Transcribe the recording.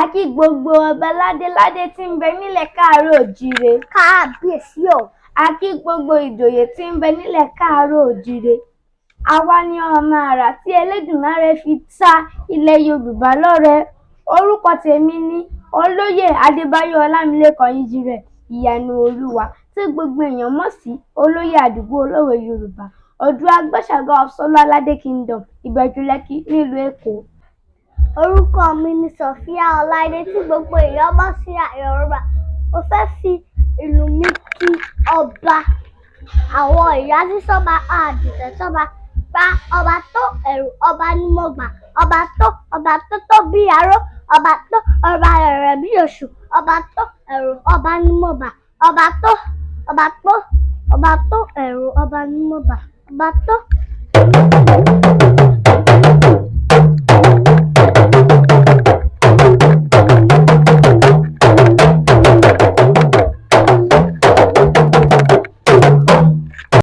A kí gbogbo ọba ládéládé tí ń bẹ nílẹ̀ káàárọ̀ òjíire. Kábíyèsí o. A kí gbogbo ìjòyè tí ń bẹ nílẹ̀ káàárọ̀ òjíire. Àwa ni ọmọ àrà tí Elédùmarè fi ta ilẹ̀ Yorùbá lọ́rẹ. Orúkọ tèmi ni Olóyè Adébáyọ̀ Ọlámilékan Ìjìrẹ̀ Ìyanu Olúwa tí gbogbo èèyàn mọ̀ sí Olóyè Adigun Olowe Yoruba Agbẹ́sàgà of Sọlu Aládé Kingdom, Ìbẹ̀jú Lẹ́kì nílùú Èkó. Orúkọ mi ni Sofia Ọláìdé tí gbogbo èèyàn mọ̀ sí Yorùbá. Mo fẹ́ fi ìlú mi kí ọba, àwọn ìyá sí sọ́ba, àdìtẹ̀ sọ́ba, gba ọba tó ẹ̀rù ọba ní mo gbà, ọba tó bí aró, ọba rẹ̀ bí oṣù, ọba tó ẹ̀rù ọba ní mo gbà, ọba tó ẹ̀rù ọba ní mo gbà, ọba tó.